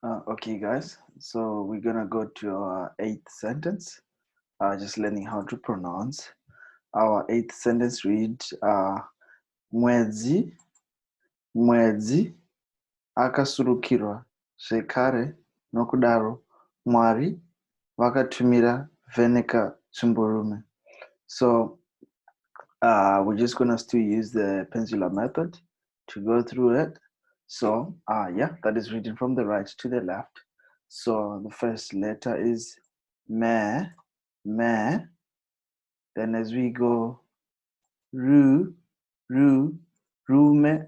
Okay, guys. So we're gonna go to our eighth sentence. Just learning how to pronounce. Our eighth sentence reads, mwedzi, mwedzi akasurukirwa zvekare nokudaro Mwari vakatumira Vheneka Chimburume. So we're just gonna still use the pensular method to go through it. So yeah, that is written from the right to the left. So the first letter is me, me. Then as we go, ru, ru, rume,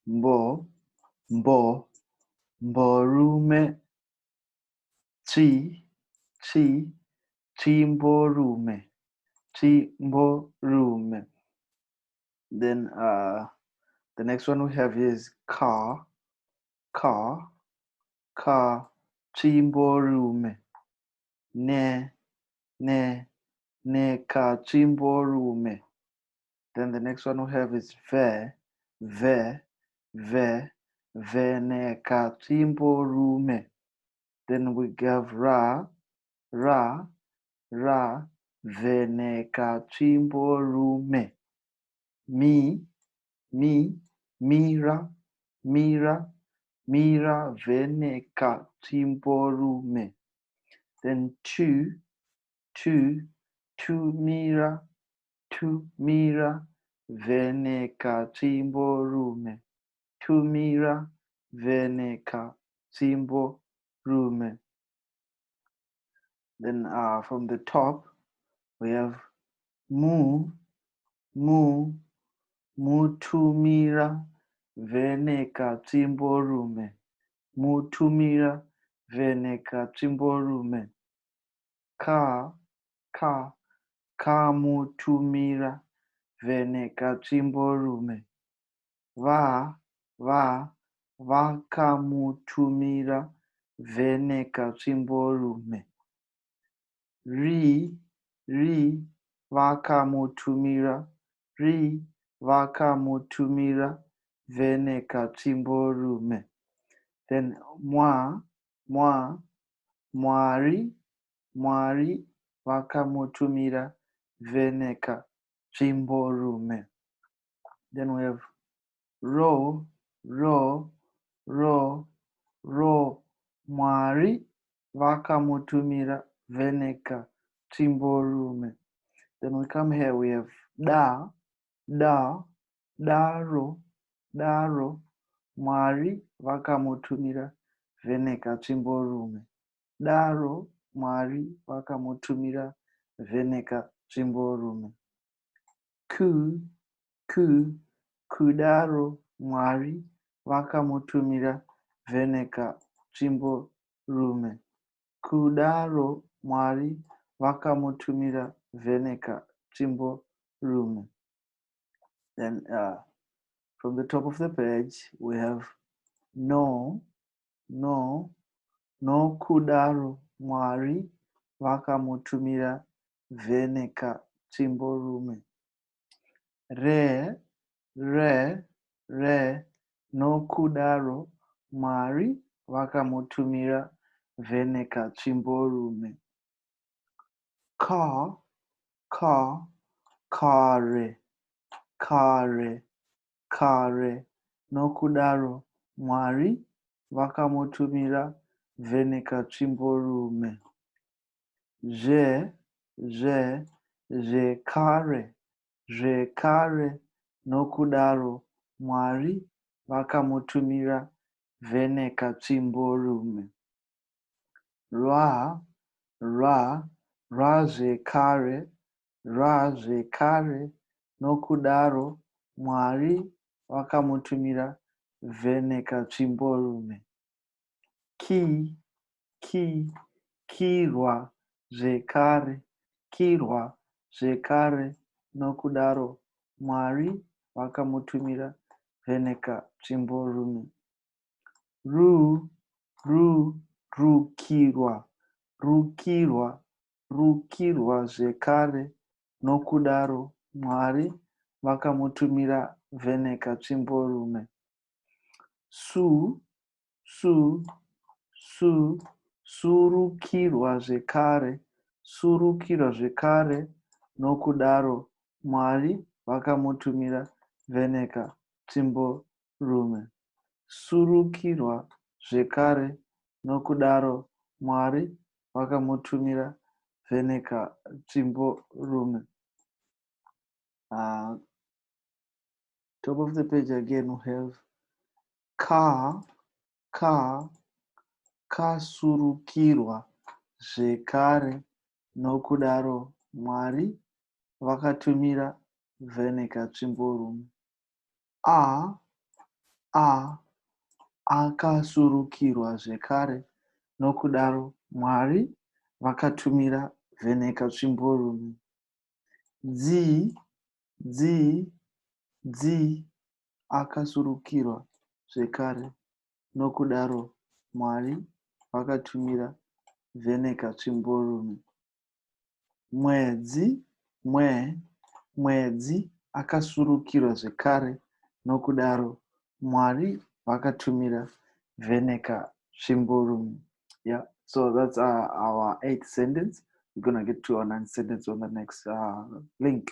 mbo, mbo, mborume, chi, chi, chimborume, chimborume. Then the next one we have is ka, ka, ka, chimborume, ne, ne, ne ka chimborume. Then the next one we have is ve, ve, ve, ve ne ka chimborume. Then we have ra, ra, ra, ve ne ka chimborume. Mi, mi, mira, mira, mira veneka timborume. Then tu, tu mira, veneka timborume. Tu mira veneka timborume. Then from the top we have mu, mu, mutumira veneka timborume. Mutumira veneka timborume. Ka, ka, ka mutumira veneka timborume. Va, va, vaka mutumira veneka timborume. Ri, ri, vaka mutumira, ri, vaka mutumira veneka timborume. Then moi, mwari, mwari vakamutumira veneka chimborume. Then we have ro, ro, mwari vakamutumira veneka chimborume. Then we come here, we have da, daro, mwari vakamutumira veneka chimborume. Daro, mwari vakamutumira veneka chimborume. Kudaro, mwari vakamutumira veneka chimborume. Kudaro, mwari vakamutumira veneka chimborume. Then from the top of the page we have no kudaro, mwari vakamutumira veneka chimborume. Re, no kudaro, mwari vakamutumira veneka chimborume. Ka, kare, no kudaro, mwari vakamutumira veneka chimborume. Kare, no kudaro, mwari vakamutumira veneka chimborume. Ra, kare, no kudaro, mwari vakamutumira veneka chimborume. Kirwa, zvekare, no kudaro, mwari vakamutumira veneka chimborume. Rukirwa, zvekare, no kudaro, mwari vakamutumira veneka chimborume. Su, surukirwa zvekare, surukirwa zvekare, nokudaro Mwari vakamutumira Vheneka Tsvimborume. Surukirwa zvekare, nokudaro Mwari vakamutumira Vheneka Tsvimborume. Top of the page again we have kasurukirwa zvekare, nokudaro Mwari vakatumira Vheneka Tsvimborume. Akasurukirwa zvekare, nokudaro Mwari vakatumira Vheneka Tsvimborume. Akasurukirwa zvekare, nokudaro Mwari vakatumira Vheneka Tsvimborume. Mwedzi akasurukirwa zvekare, nokudaro Mwari vakatumira Vheneka Tsvimborume. Yeah, so that's our 8th sentence. We're gonna get to our 9th sentence on the next link.